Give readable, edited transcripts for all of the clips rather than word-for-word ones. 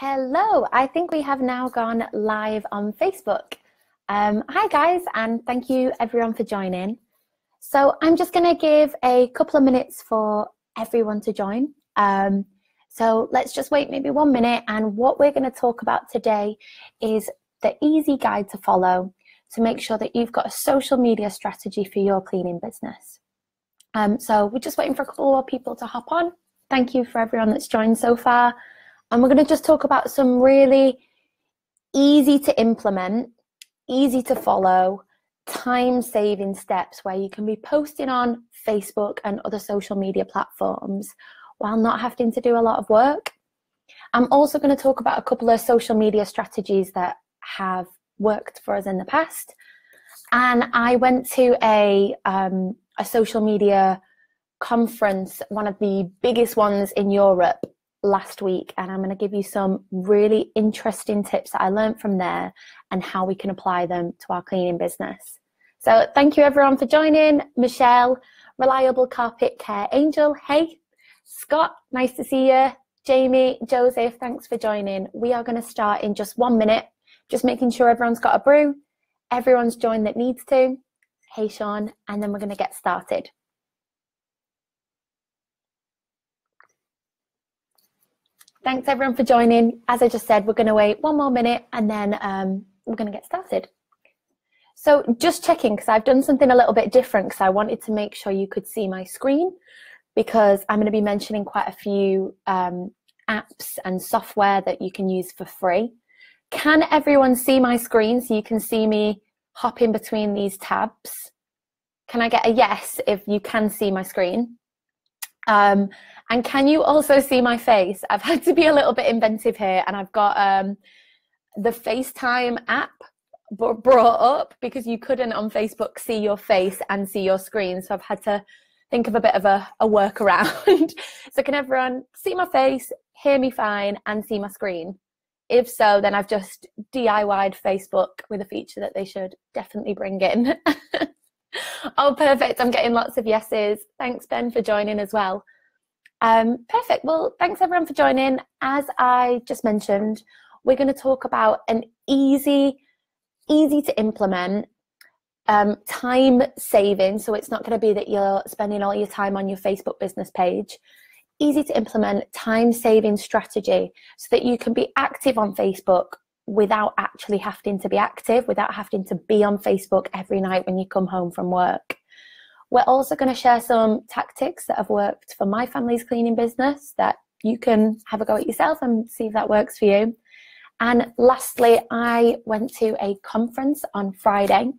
Hello, I think we have now gone live on Facebook. Hi guys, and thank you everyone for joining. So I'm just going to give a couple of minutes for everyone to join. So let's just wait maybe 1 minute, and what we're going to talk about today is the easy guide to follow to make sure that you've got a social media strategy for your cleaning business. So we're just waiting for a couple more people to hop on. Thank you for everyone that's joined so far. And we're going to just talk about some really easy to implement, easy to follow, time-saving steps where you can be posting on Facebook and other social media platforms while not having to do a lot of work. I'm also going to talk about a couple of social media strategies that have worked for us in the past. And I went to a social media conference, one of the biggest ones in Europe, last week, and I'm going to give you some really interesting tips that I learned from there and how we can apply them to our cleaning business. So thank you everyone for joining. Michelle, Reliable Carpet Care Angel, hey. Scott, nice to see you. Jamie, Joseph, thanks for joining. We are going to start in just 1 minute, just making sure everyone's got a brew, everyone's joined that needs to. Hey Sean, and then we're going to get started. Thanks everyone for joining. As I just said, we're going to wait 1 more minute and then we're going to get started. So just checking, because I've done something a little bit different, because I wanted to make sure you could see my screen, because I'm going to be mentioning quite a few apps and software that you can use for free. Can everyone see my screen so you can see me hop in between these tabs? Can I get a yes if you can see my screen? And can you also see my face? I've had to be a little bit inventive here, and I've got the FaceTime app brought up because you couldn't on Facebook see your face and see your screen. So I've had to think of a bit of a workaround. So can everyone see my face, hear me fine, and see my screen? If so, then I've just DIY'd Facebook with a feature that they should definitely bring in. Oh, perfect. I'm getting lots of yeses. Thanks, Ben, for joining as well. Perfect. Well, thanks everyone for joining. As I just mentioned, we're going to talk about an easy to implement, time saving. So it's not going to be that you're spending all your time on your Facebook business page. Easy to implement time saving strategy so that you can be active on Facebook without actually having to be active, without having to be on Facebook every night when you come home from work. We're also going to share some tactics that have worked for my family's cleaning business that you can have a go at yourself and see if that works for you. And lastly, I went to a conference on Friday.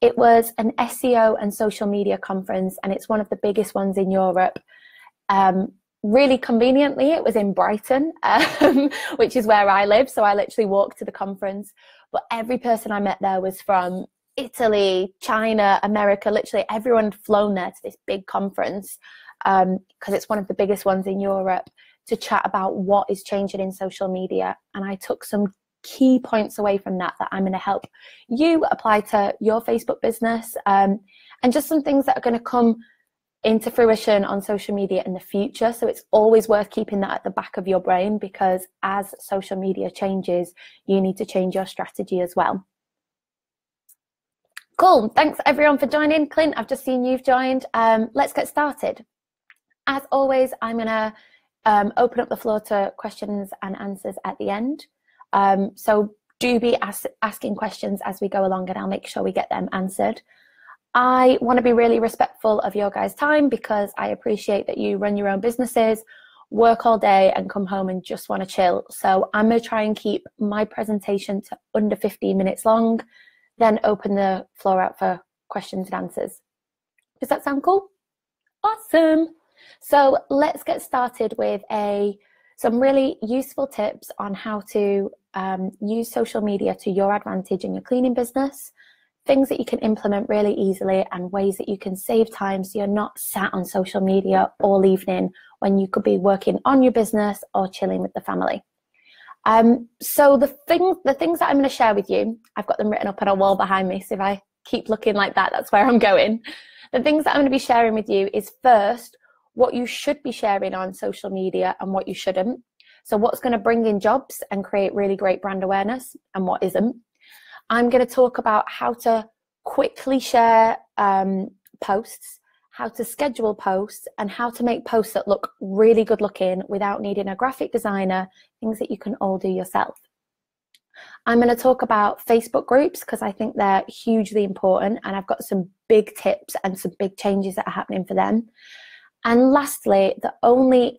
It was an SEO and social media conference, and it's one of the biggest ones in Europe. Really conveniently, it was in Brighton, which is where I live. So I literally walked to the conference, but every person I met there was from Italy, China, America. Literally everyone had flown there to this big conference because it's one of the biggest ones in Europe, to chat about what is changing in social media. And I took some key points away from that I'm going to help you apply to your Facebook business, and just some things that are going to come into fruition on social media in the future. So it's always worth keeping that at the back of your brain, because as social media changes, you need to change your strategy as well. Cool. Thanks everyone for joining. Clint, I've just seen you've joined. Let's get started. As always, I'm going to open up the floor to questions and answers at the end. So do be asking questions as we go along, and I'll make sure we get them answered. I want to be really respectful of your guys' time, because I appreciate that you run your own businesses, work all day, and come home and just want to chill. So I'm going to try and keep my presentation to under 15 minutes long, then open the floor out for questions and answers. Does that sound cool? Awesome. So let's get started with some really useful tips on how to use social media to your advantage in your cleaning business, things that you can implement really easily, and ways that you can save time so you're not sat on social media all evening when you could be working on your business or chilling with the family. So the things that I'm going to share with you, I've got them written up on a wall behind me, so if I keep looking like that, that's where I'm going. The things that I'm going to be sharing with you is, first, what you should be sharing on social media and what you shouldn't. So what's going to bring in jobs and create really great brand awareness and what isn't. I'm going to talk about how to quickly share posts, how to schedule posts, and how to make posts that look really good looking without needing a graphic designer, things that you can all do yourself. I'm going to talk about Facebook groups because I think they're hugely important, and I've got some big tips and some big changes that are happening for them. And lastly, the only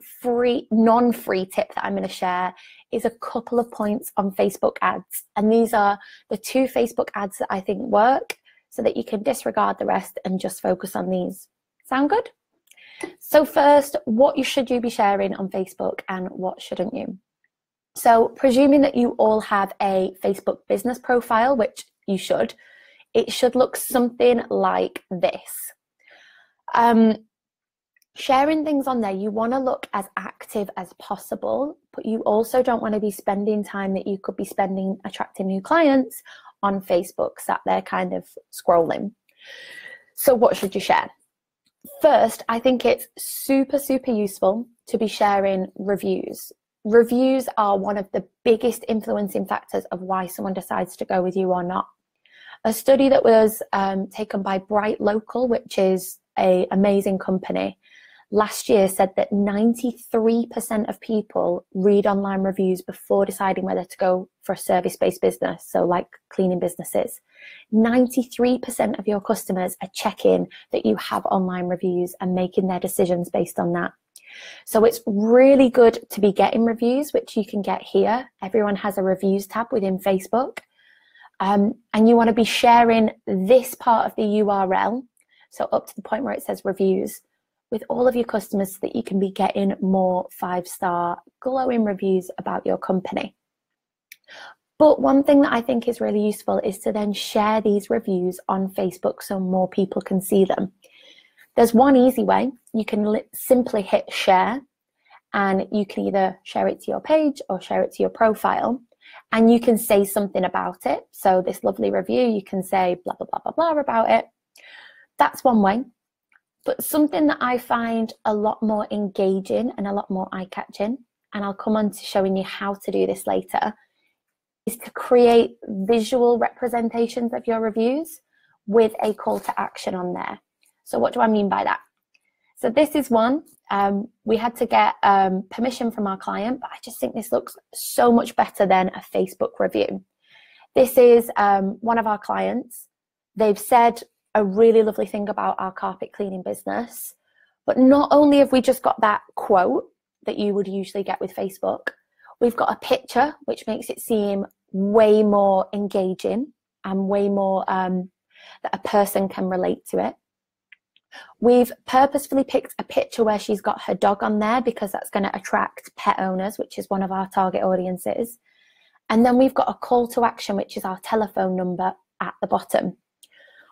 non-free tip that I'm going to share is a couple of points on Facebook ads. And these are the 2 Facebook ads that I think work so that you can disregard the rest and just focus on these. Sound good? So first, what should you be sharing on Facebook and what shouldn't you? So presuming that you all have a Facebook business profile, which you should, it should look something like this. Sharing things on there, you want to look as active as possible, but you also don't want to be spending time that you could be spending attracting new clients on Facebook, sat there kind of scrolling. So what should you share? First, I think it's super, super useful to be sharing reviews. Reviews are one of the biggest influencing factors of why someone decides to go with you or not. A study that was taken by Bright Local, which is an amazing company, last year said that 93% of people read online reviews before deciding whether to go for a service-based business, so like cleaning businesses. 93% of your customers are checking that you have online reviews and making their decisions based on that. So it's really good to be getting reviews, which you can get here. Everyone has a reviews tab within Facebook. And you want to be sharing this part of the URL, so up to the point where it says reviews, with all of your customers so that you can be getting more 5-star glowing reviews about your company. But one thing that I think is really useful is to then share these reviews on Facebook so more people can see them. There's one easy way. You can simply hit share, and you can either share it to your page or share it to your profile, and you can say something about it. So this lovely review, you can say blah, blah, blah, blah, blah about it. That's one way. But something that I find a lot more engaging and a lot more eye-catching, and I'll come on to showing you how to do this later, is to create visual representations of your reviews with a call to action on there. So what do I mean by that? So this is one. We had to get permission from our client, but I just think this looks so much better than a Facebook review. This is one of our clients. They've said a really lovely thing about our carpet cleaning business, but not only have we just got that quote that you would usually get with Facebook, we've got a picture which makes it seem way more engaging and way more that a person can relate to it. We've purposefully picked a picture where she's got her dog on there because that's going to attract pet owners, which is one of our target audiences. And then we've got a call to action, which is our telephone number at the bottom.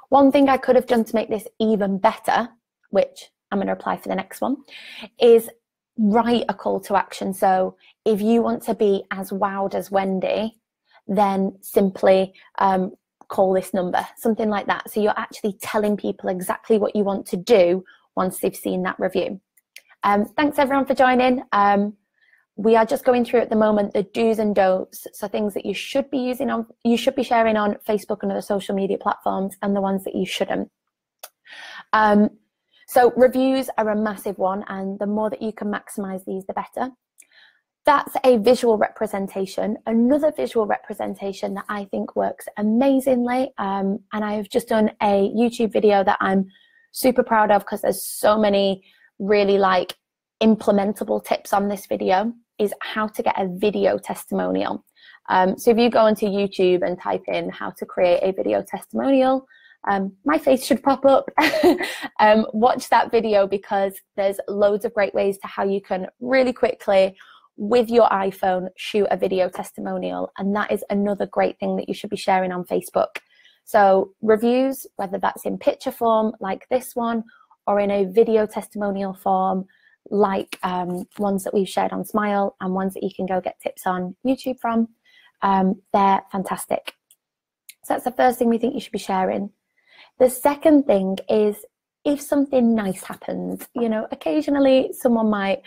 One thing I could have done to make this even better, which I'm going to apply for the next one, is write a call to action. So if you want to be as wowed as Wendy, then simply call this number, something like that. So you're actually telling people exactly what you want to do once they've seen that review. Thanks everyone for joining. We are just going through at the moment the do's and don'ts, so things that you should be using on, you should be sharing on Facebook and other social media platforms, and the ones that you shouldn't. So reviews are a massive one, and the more that you can maximize these, the better. That's a visual representation. Another visual representation that I think works amazingly, and I have just done a YouTube video that I'm super proud of because there's so many really like implementable tips on this video, is how to get a video testimonial. So if you go onto YouTube and type in how to create a video testimonial, my face should pop up. Watch that video because there's loads of great ways to how you can really quickly with your iPhone shoot a video testimonial, and that is another great thing that you should be sharing on Facebook. So reviews, whether that's in picture form like this one or in a video testimonial form like ones that we've shared on Smile and ones that you can go get tips on YouTube from, they're fantastic. So that's the first thing we think you should be sharing. The second thing is if something nice happens, you know, occasionally someone might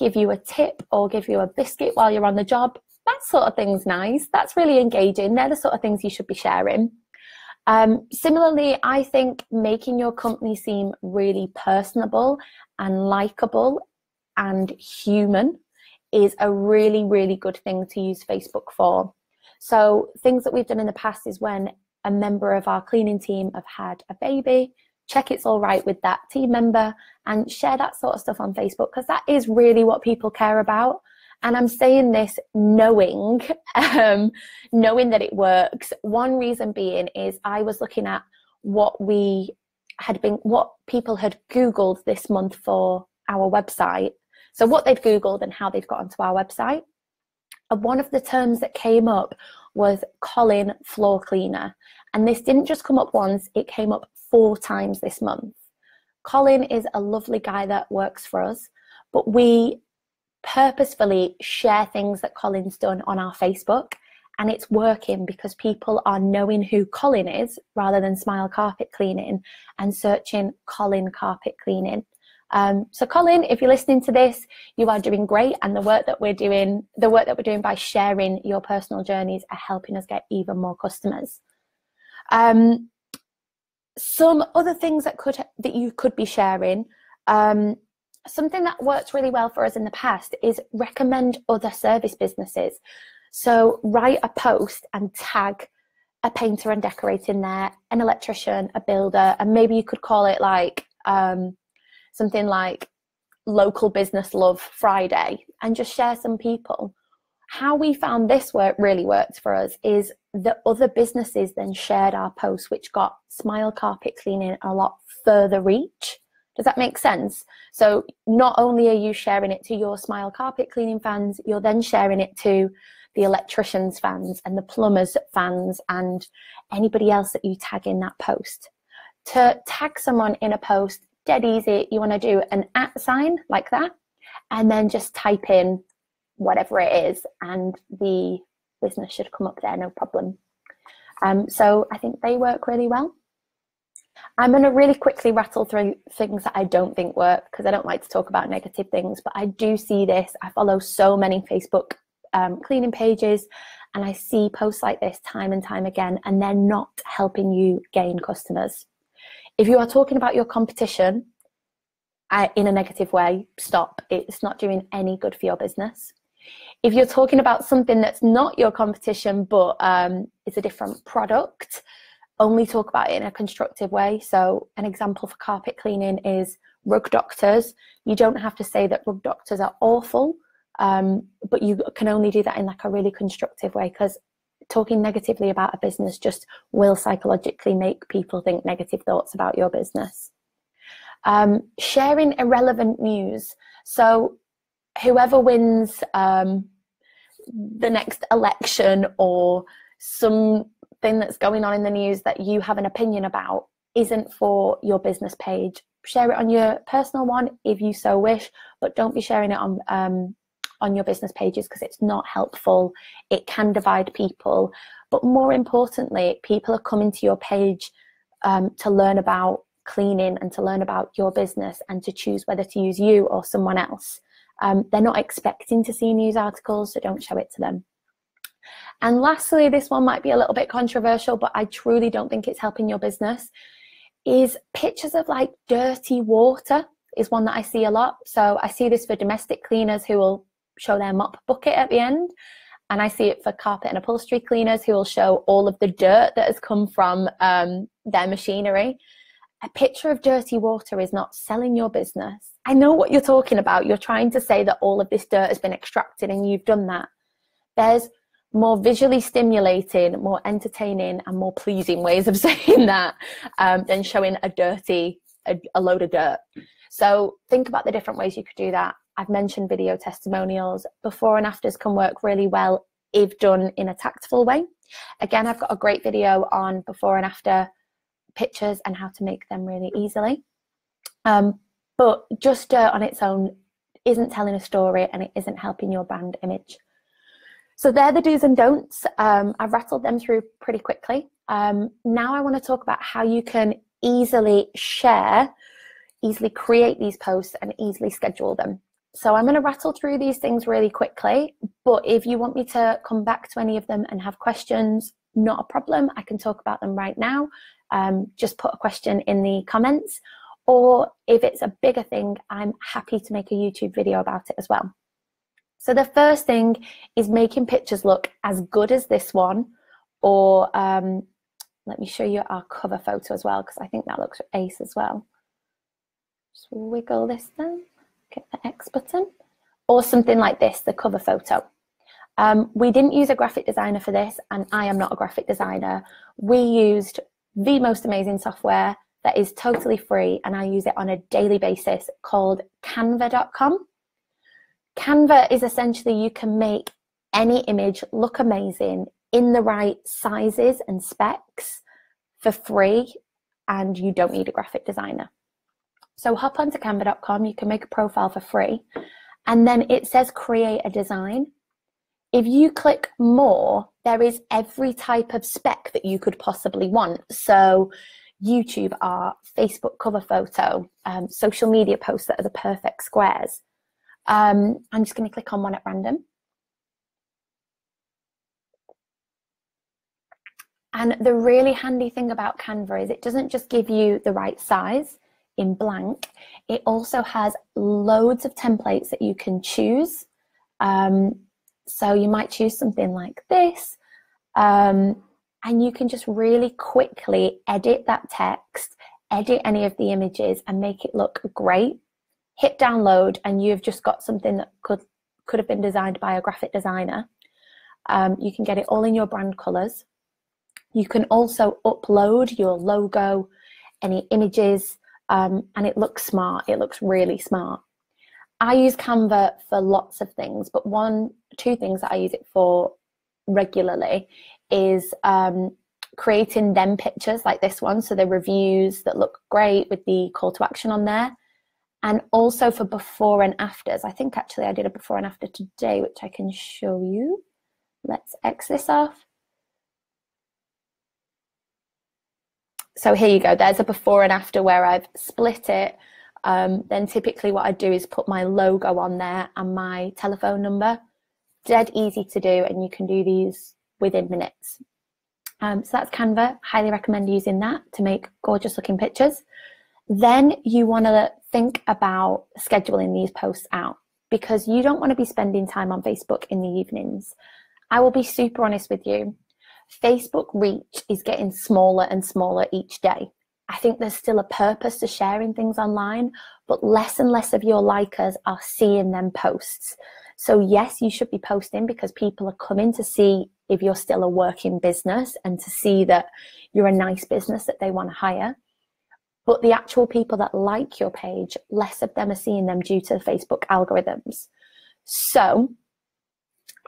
give you a tip or give you a biscuit while you're on the job, that sort of thing's nice. That's really engaging. They're the sort of things you should be sharing. Similarly, I think making your company seem really personable and likable and human is a really, really good thing to use Facebook for. So things that we've done in the past is when a member of our cleaning team have had a baby, check it's all right with that team member and share that sort of stuff on Facebook, because that is really what people care about. And I'm saying this knowing that it works. One reason being is I was looking at what people had Googled this month for our website. So what they'd Googled and how they'd got onto our website. And one of the terms that came up was Colin floor cleaner. And this didn't just come up once, it came up 4 times this month. Colin is a lovely guy that works for us, but we purposefully share things that Colin's done on our Facebook, and it's working because people are knowing who Colin is rather than Smile Carpet Cleaning and searching Colin Carpet Cleaning. So Colin, if you're listening to this, you are doing great, and the work that we're doing by sharing your personal journeys are helping us get even more customers. Some other things that you could be sharing. Something that worked really well for us in the past is recommend other service businesses. So write a post and tag a painter and decorator in there, an electrician, a builder, and maybe you could call it like something like Local Business Love Friday, and just share some people. How we found this really worked for us is the other businesses then shared our posts, which got Smile Carpet Cleaning a lot further reach. Does that make sense? So not only are you sharing it to your Smile Carpet Cleaning fans, you're then sharing it to the electricians fans and the plumbers fans and anybody else that you tag in that post. To tag someone in a post, dead easy. You want to do an @ sign like that, and then just type in whatever it is, and the business should come up there, no problem. So I think they work really well. I'm going to really quickly rattle through things that I don't think work, because I don't like to talk about negative things, but I do see this. I follow so many Facebook cleaning pages, and I see posts like this time and time again, and they're not helping you gain customers. If you are talking about your competition in a negative way, stop. It's not doing any good for your business. If you're talking about something that's not your competition, but it's a different product, only talk about it in a constructive way. So an example for carpet cleaning is rug doctors. You don't have to say that rug doctors are awful, but you can only do that in like a really constructive way, because talking negatively about a business just will psychologically make people think negative thoughts about your business. Sharing irrelevant news. So whoever wins the next election, or something that's going on in the news that you have an opinion about, isn't for your business page. Share it on your personal one if you so wish, but don't be sharing it on your business pages, because it's not helpful. It can divide people, but more importantly, people are coming to your page to learn about cleaning and to learn about your business and to choose whether to use you or someone else. They're not expecting to see news articles, so don't show it to them. And lastly, this one might be a little bit controversial, but I truly don't think it's helping your business, is pictures of like dirty water is one that I see a lot. So I see this for domestic cleaners who will show their mop bucket at the end. And I see it for carpet and upholstery cleaners who will show all of the dirt that has come from their machinery. A picture of dirty water is not selling your business. I know what you're talking about. You're trying to say that all of this dirt has been extracted, and you've done that. There's more visually stimulating, more entertaining, and more pleasing ways of saying that than showing a load of dirt. So think about the different ways you could do that. I've mentioned video testimonials. Before and afters can work really well if done in a tactful way. Again, I've got a great video on before and after pictures and how to make them really easily. But just dirt on its own isn't telling a story, and it isn't helping your brand image. So they're the do's and don'ts. I've rattled them through pretty quickly. Now I want to talk about how you can easily share, easily create these posts and easily schedule them. So I'm going to rattle through these things really quickly, but if you want me to come back to any of them and have questions, not a problem. I can talk about them right now. Just put a question in the comments, or if it's a bigger thing, I'm happy to make a YouTube video about it as well. So the first thing is making pictures look as good as this one, or let me show you our cover photo as well, because I think that looks ace as well. Just wiggle this down, get the X button, or something like this, the cover photo. We didn't use a graphic designer for this, and I am not a graphic designer. We used the most amazing software that is totally free, and I use it on a daily basis, called Canva.com. Canva is essentially, you can make any image look amazing in the right sizes and specs for free, and you don't need a graphic designer. So hop onto Canva.com, you can make a profile for free, and then it says create a design. If you click more, there is every type of spec that you could possibly want. So YouTube art, Facebook cover photo, social media posts that are the perfect squares. I'm just going to click on one at random. And the really handy thing about Canva is it doesn't just give you the right size in blank, it also has loads of templates that you can choose. So you might choose something like this, and you can just really quickly edit that text, edit any of the images, and make it look great. Hit download, and you've just got something that could have been designed by a graphic designer. You can get it all in your brand colors. You can also upload your logo, any images, and it looks smart. It looks really smart. I use Canva for lots of things, but two things that I use it for regularly is creating them pictures like this one, so the reviews that look great with the call to action on there, and also for before and afters. I think actually I did a before and after today, which I can show you. Let's X this off. So here you go, there's a before and after where I've split it. Then typically what I do is put my logo on there and my telephone number. Dead easy to do, and you can do these within minutes. So that's Canva. Highly recommend using that to make gorgeous looking pictures. Then you want to think about scheduling these posts out, because you don't want to be spending time on Facebook in the evenings. I will be super honest with you. Facebook reach is getting smaller and smaller each day. I think there's still a purpose to sharing things online, but less and less of your likers are seeing them posts. So yes, you should be posting because people are coming to see if you're still a working business and to see that you're a nice business that they want to hire. But the actual people that like your page, less of them are seeing them due to the Facebook algorithms. So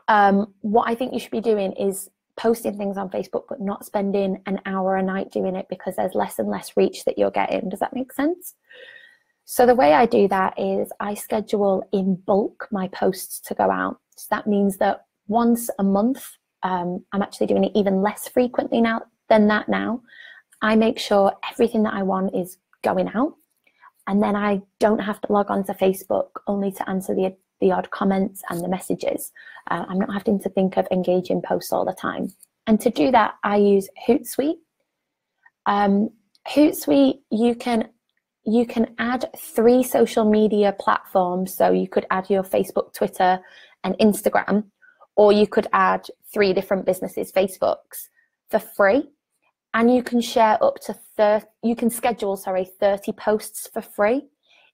what I think you should be doing is posting things on Facebook, but not spending an hour a night doing it, because there's less and less reach that you're getting. Does that make sense? So the way I do that is I schedule in bulk my posts to go out. So that means that once a month, I'm actually doing it even less frequently now than that now. I make sure everything that I want is going out, and then I don't have to log on to Facebook only to answer the odd comments and the messages. I'm not having to think of engaging posts all the time. And to do that, I use Hootsuite. Hootsuite, you can add 3 social media platforms. So you could add your Facebook, Twitter, and Instagram, or you could add 3 different businesses' Facebooks for free. And you can share up to you can schedule 30 posts for free.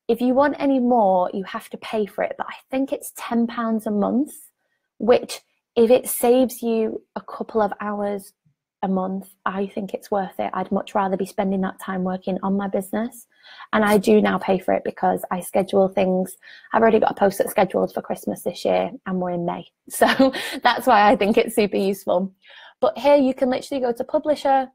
If you want any more, you have to pay for it, but I think it's £10 a month, which if it saves you a couple of hours a month, I think it's worth it. I'd much rather be spending that time working on my business. And I do now pay for it because I schedule things. I've already got a post that's scheduled for Christmas this year, and we're in May. So that's why I think it's super useful. But here you can literally go to publisher.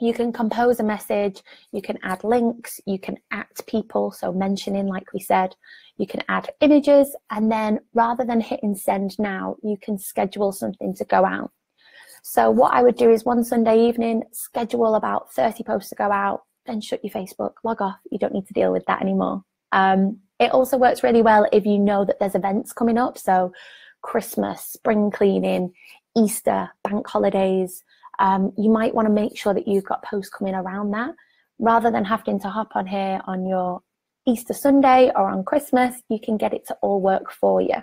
You can compose a message, you can add links, you can at people, so mentioning like we said, you can add images, and then rather than hitting send now, you can schedule something to go out. So what I would do is one Sunday evening, schedule about 30 posts to go out, then shut your Facebook, log off, you don't need to deal with that anymore. It also works really well if you know that there's events coming up. So Christmas, spring cleaning, Easter, bank holidays. You might want to make sure that you've got posts coming around that, rather than having to hop on here on your Easter Sunday or on Christmas. You can get it to all work for you.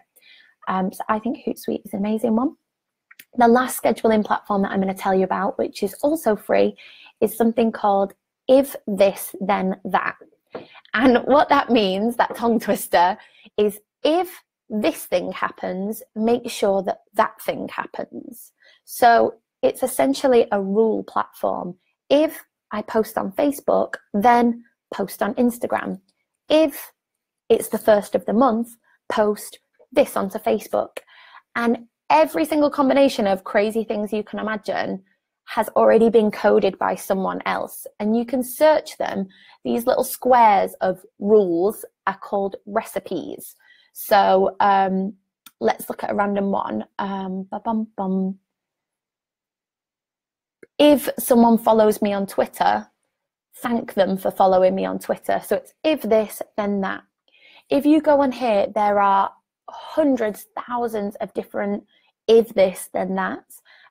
So I think Hootsuite is an amazing one. The last scheduling platform that I'm going to tell you about, which is also free, is something called If This Then That. And what that means, that tongue twister, is if this thing happens, make sure that that thing happens. So it's essentially a rule platform. If I post on Facebook, then post on Instagram. If it's the first of the month, post this onto Facebook. And every single combination of crazy things you can imagine has already been coded by someone else. And you can search them. These little squares of rules are called recipes. So let's look at a random one. If someone follows me on Twitter, thank them for following me on Twitter. So it's if this, then that. If you go on here, there are hundreds, thousands of different if this, then that.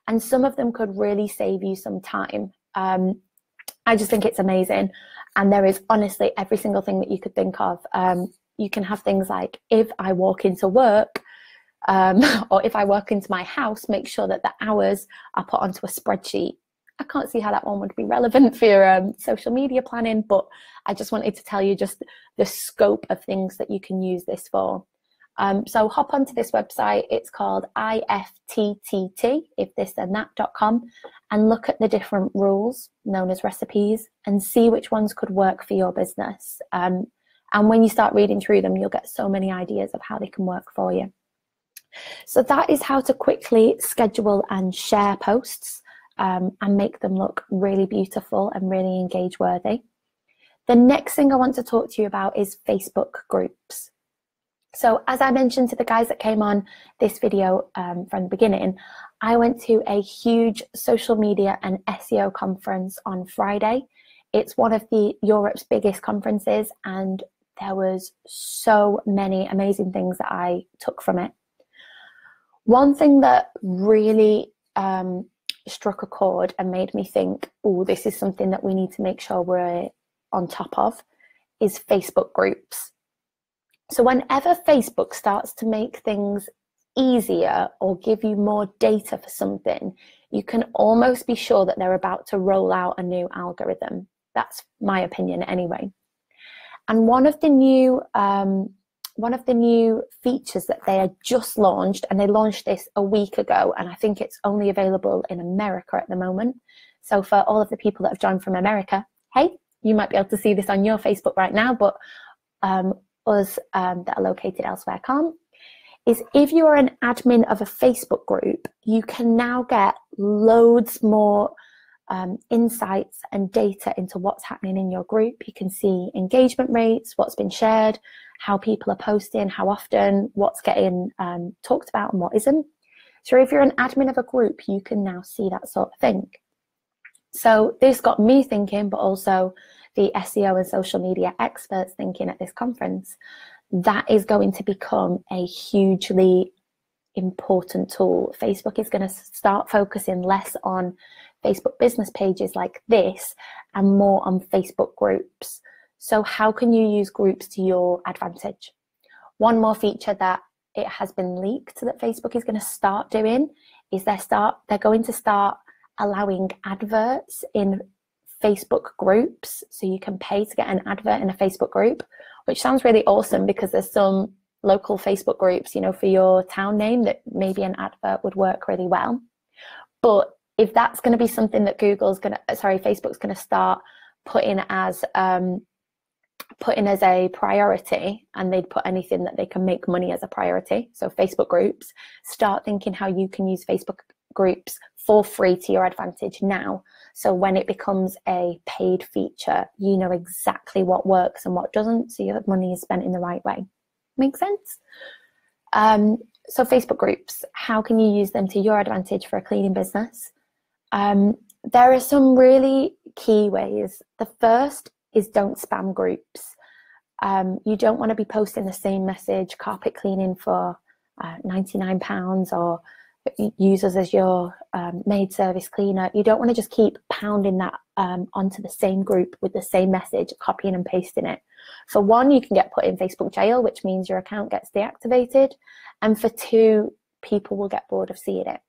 And some of them could really save you some time. I just think it's amazing. And there is honestly every single thing that you could think of. You can have things like, if I walk into work, or if I walk into my house, make sure that the hours are put onto a spreadsheet. I can't see how that one would be relevant for your social media planning, but I just wanted to tell you just the scope of things that you can use this for. So hop onto this website. It's called IFTTT, ifthisthenThat.com, and look at the different rules known as recipes and see which ones could work for your business. And when you start reading through them, you'll get so many ideas of how they can work for you. So that is how to quickly schedule and share posts and make them look really beautiful and really engage worthy. The next thing I want to talk to you about is Facebook groups. So as I mentioned to the guys that came on this video from the beginning, I went to a huge social media and SEO conference on Friday. It's one of Europe's biggest conferences, and there was so many amazing things that I took from it. One thing that really struck a chord and made me think, oh, this is something that we need to make sure we're on top of, is Facebook groups. So whenever Facebook starts to make things easier or give you more data for something, you can almost be sure that they're about to roll out a new algorithm. That's my opinion anyway. And one of the new features that they had just launched, and they launched this a week ago, and I think it's only available in America at the moment. So for all of the people that have joined from America, hey, you might be able to see this on your Facebook right now, but us that are located elsewhere can't, is if you are an admin of a Facebook group, you can now get loads more insights and data into what's happening in your group. You can see engagement rates, what's been shared, how people are posting, how often, what's getting talked about and what isn't. So if you're an admin of a group, you can now see that sort of thing. So this got me thinking, but also the SEO and social media experts thinking at this conference, that is going to become a hugely important tool. Facebook is going to start focusing less on Facebook business pages like this and more on Facebook groups. So how can you use groups to your advantage? One more feature that it has been leaked that Facebook is going to start doing is they're going to start allowing adverts in Facebook groups. So you can pay to get an advert in a Facebook group, which sounds really awesome because there's some local Facebook groups, you know, for your town name that maybe an advert would work really well. But if that's going to be something that Facebook's going to start putting as a priority, and they'd put anything that they can make money as a priority. So Facebook groups, start thinking how you can use Facebook groups for free to your advantage now. So when it becomes a paid feature, you know exactly what works and what doesn't, so your money is spent in the right way. Make sense? So Facebook groups, how can you use them to your advantage for a cleaning business? There are some really key ways. The first is don't spam groups. You don't want to be posting the same message, carpet cleaning for £99, or use us as your maid service cleaner. You don't want to just keep pounding that onto the same group with the same message, copying and pasting it. For one, you can get put in Facebook jail, which means your account gets deactivated. And for two, people will get bored of seeing it.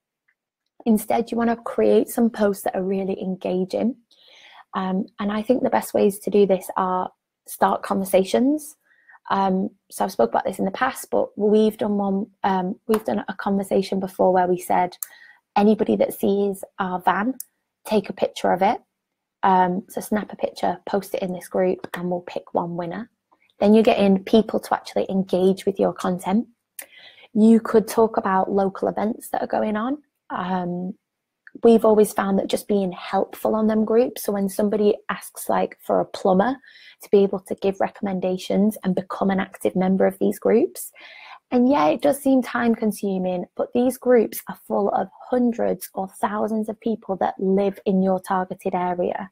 Instead, you want to create some posts that are really engaging. And I think the best ways to do this are start conversations. So I've spoke about this in the past, but we've done a conversation before where we said, anybody that sees our van, take a picture of it. So snap a picture, post it in this group, and we'll pick one winner. Then you're getting people to actually engage with your content. You could talk about local events that are going on. We've always found that just being helpful on them groups. So when somebody asks like for a plumber, to be able to give recommendations and become an active member of these groups. And yeah, it does seem time consuming, but these groups are full of hundreds or thousands of people that live in your targeted area.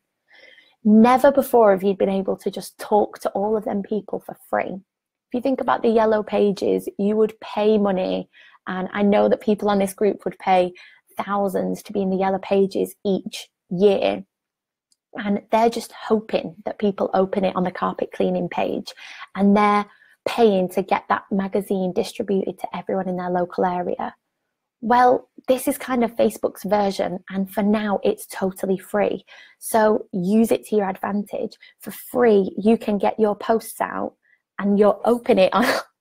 Never before have you been able to just talk to all of them people for free. If you think about the yellow pages, you would pay money. And I know that people on this group would pay thousands to be in the yellow pages each year. And they're just hoping that people open it on the carpet cleaning page, and they're paying to get that magazine distributed to everyone in their local area. Well, this is kind of Facebook's version, and for now it's totally free. So use it to your advantage. For free, you can get your posts out and you'll open it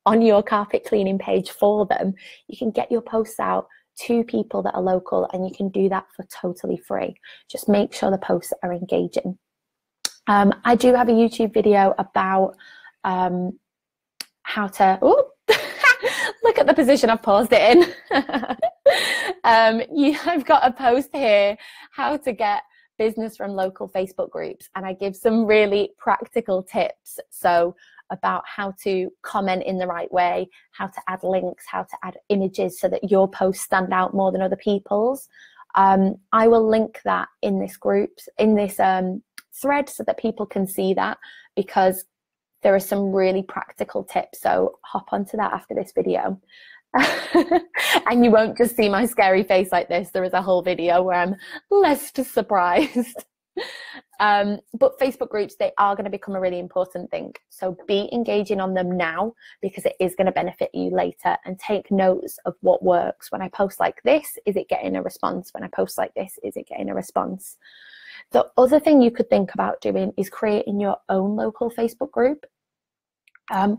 on your carpet cleaning page for them. You can get your posts out to people that are local, and you can do that for totally free. Just make sure the posts are engaging. I do have a YouTube video about how to, look at the position I've paused it in. I've got a post here, how to get business from local Facebook groups, and I give some really practical tips. So about how to comment in the right way, how to add links, how to add images so that your posts stand out more than other people's. I will link that in this group, in this thread, so that people can see that, because there are some really practical tips. So hop onto that after this video. And you won't just see my scary face like this. There is a whole video where I'm less surprised. But Facebook groups, they are going to become a really important thing. So be engaging on them now, because it is going to benefit you later, and take notes of what works. When I post like this, is it getting a response? When I post like this, is it getting a response? The other thing you could think about doing is creating your own local Facebook group.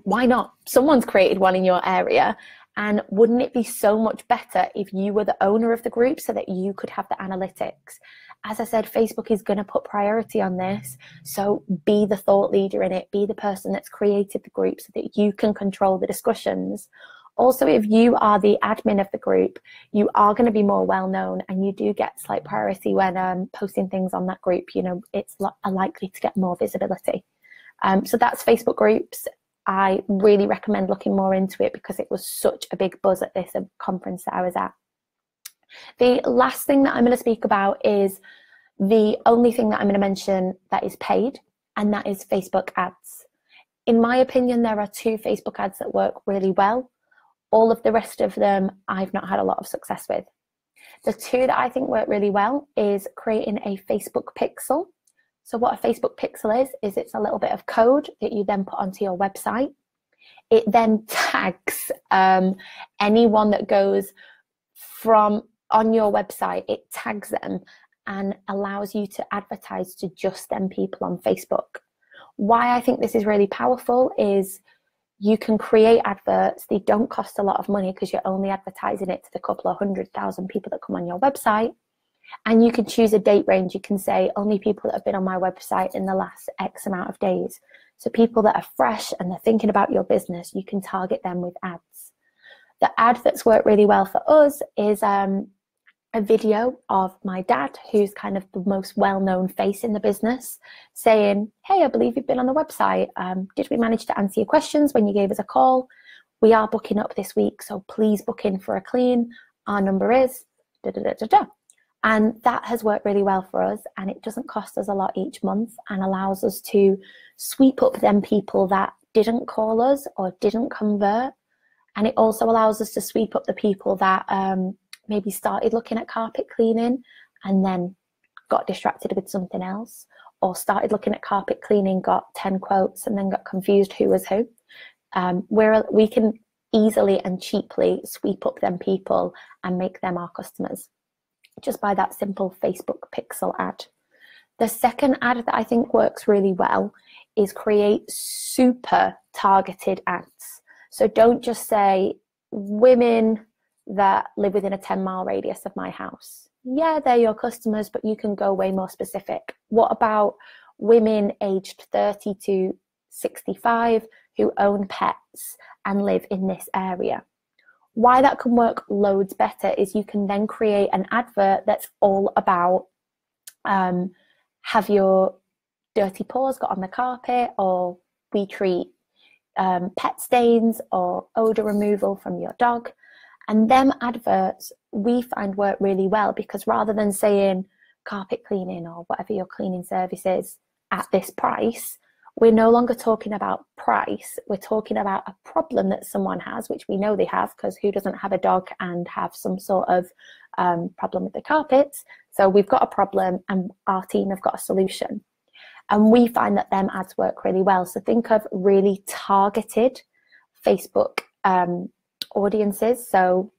Why not? Someone's created one in your area. And wouldn't it be so much better if you were the owner of the group, so that you could have the analytics? As I said, Facebook is going to put priority on this. So be the thought leader in it. Be the person that's created the group so that you can control the discussions. Also, if you are the admin of the group, you are going to be more well known, and you do get slight priority when posting things on that group. You know, it's likely to get more visibility. So that's Facebook groups. I really recommend looking more into it, because it was such a big buzz at this conference that I was at. The last thing that I'm going to speak about is the only thing that I'm going to mention that is paid, and that is Facebook ads. In my opinion, there are two Facebook ads that work really well. All of the rest of them I've not had a lot of success with. The two that I think work really well is creating a Facebook pixel. So what a Facebook pixel is it's a little bit of code that you then put onto your website. It then tags anyone that goes from on your website. It tags them and allows you to advertise to just them people on Facebook. Why I think this is really powerful is you can create adverts. They don't cost a lot of money, because you're only advertising it to the couple of 100,000 people that come on your website. And you can choose a date range. You can say only people that have been on my website in the last X amount of days. So people that are fresh and they're thinking about your business, you can target them with ads. The ad that's worked really well for us is a video of my dad, who's kind of the most well-known face in the business, saying, hey, I believe you've been on the website. Did we manage to answer your questions when you gave us a call? We are booking up this week, so please book in for a clean. Our number is da da da da da. And that has worked really well for us, and it doesn't cost us a lot each month, and allows us to sweep up them people that didn't call us or didn't convert. And it also allows us to sweep up the people that maybe started looking at carpet cleaning and then got distracted with something else, or started looking at carpet cleaning, got 10 quotes and then got confused who was who. We can easily and cheaply sweep up them people and make them our customers just by that simple Facebook pixel ad. The second ad that I think works really well is create super targeted ads. So don't just say women that live within a 10-mile radius of my house. Yeah, they're your customers, but you can go way more specific. What about women aged 30 to 65 who own pets and live in this area? Why that can work loads better is you can then create an advert that's all about have your dirty paws got on the carpet, or we treat pet stains or odor removal from your dog. And them adverts we find work really well, because rather than saying carpet cleaning or whatever your cleaning service is at this price, we're no longer talking about price. We're talking about a problem that someone has, which we know they have, because who doesn't have a dog and have some sort of problem with the carpets? So we've got a problem and our team have got a solution. And we find that them ads work really well. So think of really targeted Facebook audiences. So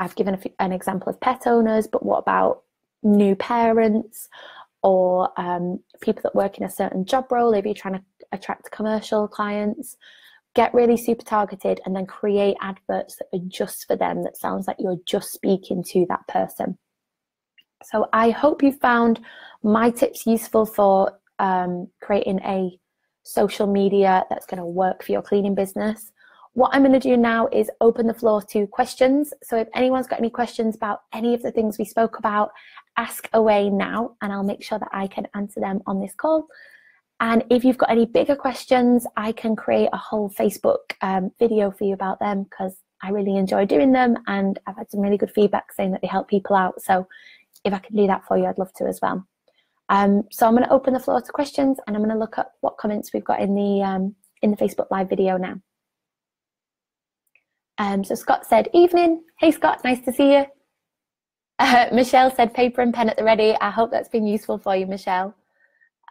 I've given an example of pet owners, but what about new parents, or people that work in a certain job role if you're trying to attract commercial clients? Get really super targeted and then create adverts that are just for them, that sounds like you're just speaking to that person. So I hope you found my tips useful for creating a social media that's going to work for your cleaning business. What I'm going to do now is open the floor to questions. So if anyone's got any questions about any of the things we spoke about, ask away now, and I'll make sure that I can answer them on this call. And if you've got any bigger questions, I can create a whole Facebook video for you about them, because I really enjoy doing them and I've had some really good feedback saying that they help people out. So if I can do that for you, I'd love to as well. So I'm going to open the floor to questions, and I'm going to look at what comments we've got in the Facebook Live video now. So Scott said, evening. Hey Scott, nice to see you. Michelle said, paper and pen at the ready. I hope that's been useful for you, Michelle.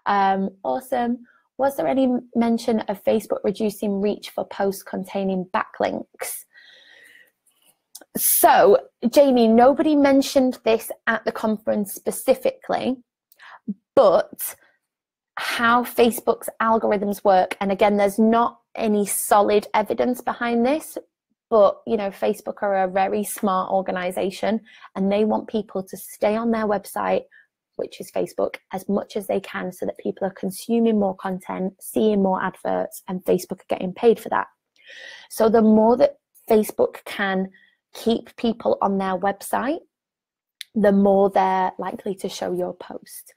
Awesome. Was there any mention of Facebook reducing reach for posts containing backlinks? So, Jamie, nobody mentioned this at the conference specifically, but how Facebook's algorithms work, and again, there's not any solid evidence behind this, but you know, Facebook are a very smart organization and they want people to stay on their website, which is Facebook, as much as they can, so that people are consuming more content, seeing more adverts, and Facebook are getting paid for that. So the more that Facebook can keep people on their website, the more they're likely to show your post.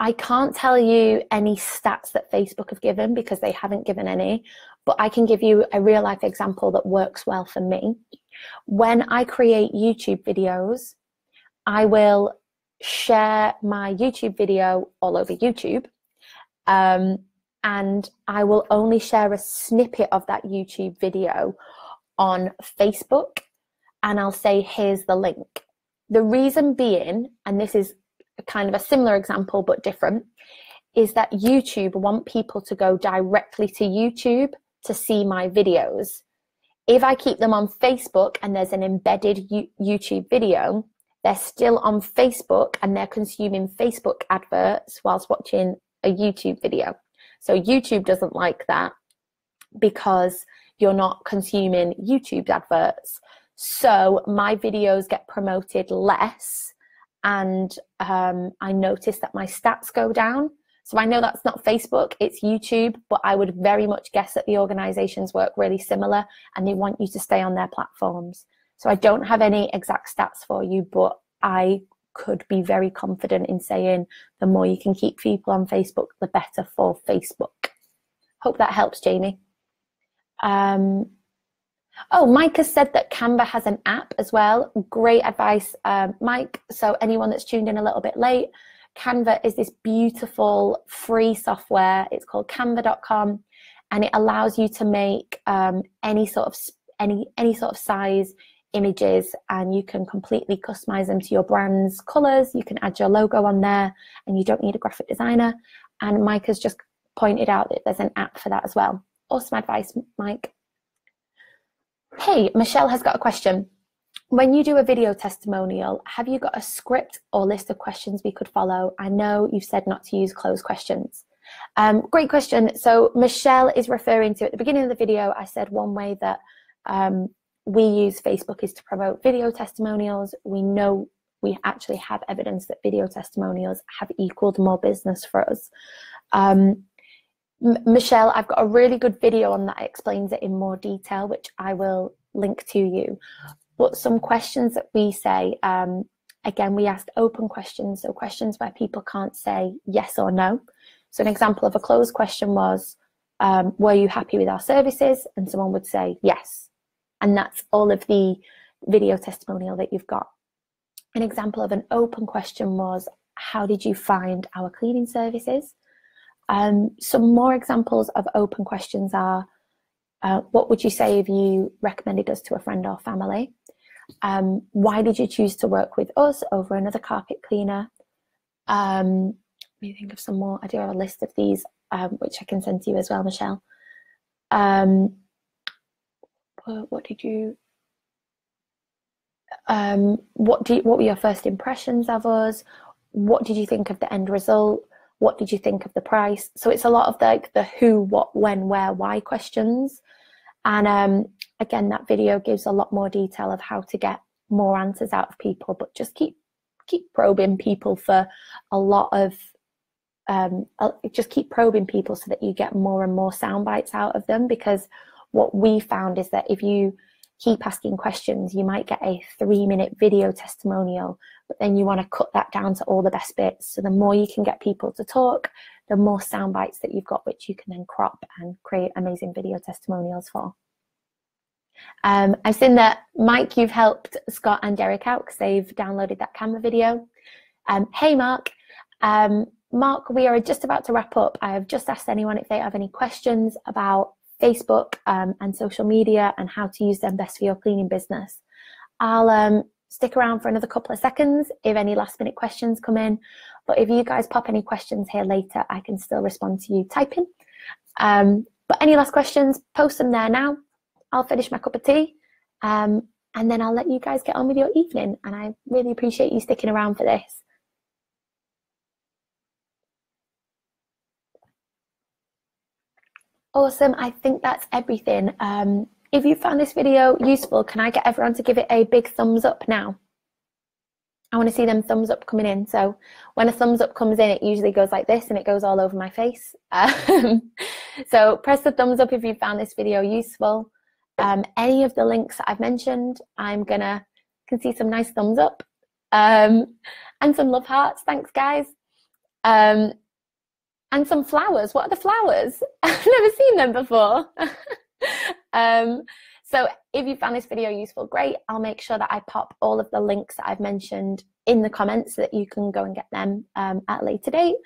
I can't tell you any stats that Facebook have given because they haven't given any, but I can give you a real life example that works well for me. When I create YouTube videos, I will share my YouTube video all over YouTube, and I will only share a snippet of that YouTube video on Facebook, and I'll say, here's the link. The reason being, and this is kind of a similar example but different, is that YouTube want people to go directly to YouTube to see my videos. If I keep them on Facebook and there's an embedded YouTube video, they're still on Facebook and they're consuming Facebook adverts whilst watching a YouTube video. So YouTube doesn't like that because you're not consuming YouTube adverts. So my videos get promoted less, and I notice that my stats go down. So I know that's not Facebook, it's YouTube, but I would very much guess that the organizations work really similar and they want you to stay on their platforms. So I don't have any exact stats for you, but I could be very confident in saying the more you can keep people on Facebook, the better for Facebook. Hope that helps, Jamie. Oh, Mike has said that Canva has an app as well. Great advice, Mike. So anyone that's tuned in a little bit late, Canva is this beautiful free software. It's called canva.com, and it allows you to make any sort of size images, and you can completely customize them to your brand's colors. You can add your logo on there, and you don't need a graphic designer. And Mike has just pointed out that there's an app for that as well. Awesome advice, Mike. Hey, Michelle has got a question. When you do a video testimonial, have you got a script or list of questions we could follow? I know you've said not to use closed questions. Great question. So Michelle is referring to, at the beginning of the video, I said one way that we use Facebook is to promote video testimonials. We know we actually have evidence that video testimonials have equaled more business for us. Michelle, I've got a really good video on that explains it in more detail, which I will link to you. But some questions that we say, again, we asked open questions, so questions where people can't say yes or no. So an example of a closed question was, were you happy with our services? And someone would say yes. And that's all of the video testimonial that you've got. An example of an open question was, how did you find our cleaning services? Some more examples of open questions are, what would you say if you recommended us to a friend or family? Why did you choose to work with us over another carpet cleaner? Let me think of some more. I do have a list of these, which I can send to you as well, Michelle. What were your first impressions of us? What did you think of the end result? What did you think of the price? So it's a lot of like the who, what, when, where, why questions. And again, that video gives a lot more detail of how to get more answers out of people, but just keep probing people for a lot of, just keep probing people so that you get more and more sound bites out of them. Because what we found is that if you keep asking questions, you might get a 3-minute video testimonial, but then you want to cut that down to all the best bits. So the more you can get people to talk, the more sound bites that you've got, which you can then crop and create amazing video testimonials for. I've seen that, Mike, you've helped Scott and Derek out because they've downloaded that Canva video. Hey, Mark. Mark, we are just about to wrap up. I have just asked anyone if they have any questions about Facebook and social media and how to use them best for your cleaning business. I'll stick around for another couple of seconds if any last minute questions come in. But if you guys pop any questions here later, I can still respond to you typing. But any last questions, post them there now. I'll finish my cup of tea and then I'll let you guys get on with your evening. And I really appreciate you sticking around for this. Awesome, I think that's everything. If you found this video useful, can I get everyone to give it a big thumbs up now? I want to see them thumbs up coming in. So when a thumbs up comes in, it usually goes like this and it goes all over my face. So press the thumbs up if you found this video useful. Any of the links that I've mentioned, can see some nice thumbs up and some love hearts. Thanks, guys. And some flowers. What are the flowers? I've never seen them before. So if you found this video useful, great. I'll make sure that I pop all of the links that I've mentioned in the comments so that you can go and get them at a later date.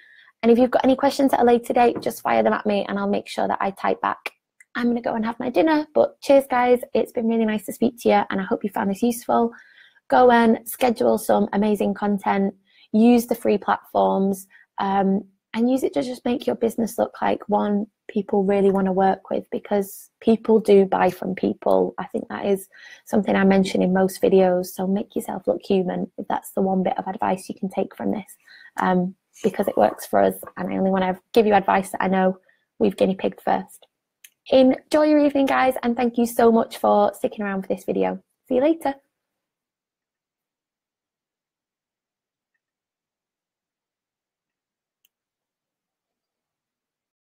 And if you've got any questions at a later date, just fire them at me and I'll make sure that I type back. I'm going to go and have my dinner, but cheers, guys. It's been really nice to speak to you and I hope you found this useful. Go and schedule some amazing content, use the free platforms, and use it to just make your business look like one people really want to work with, because people do buy from people. I think that is something I mention in most videos. So make yourself look human, if that's the one bit of advice you can take from this, because it works for us. And I only want to give you advice that I know we've guinea pigged first. Enjoy your evening, guys, and thank you so much for sticking around for this video. See you later.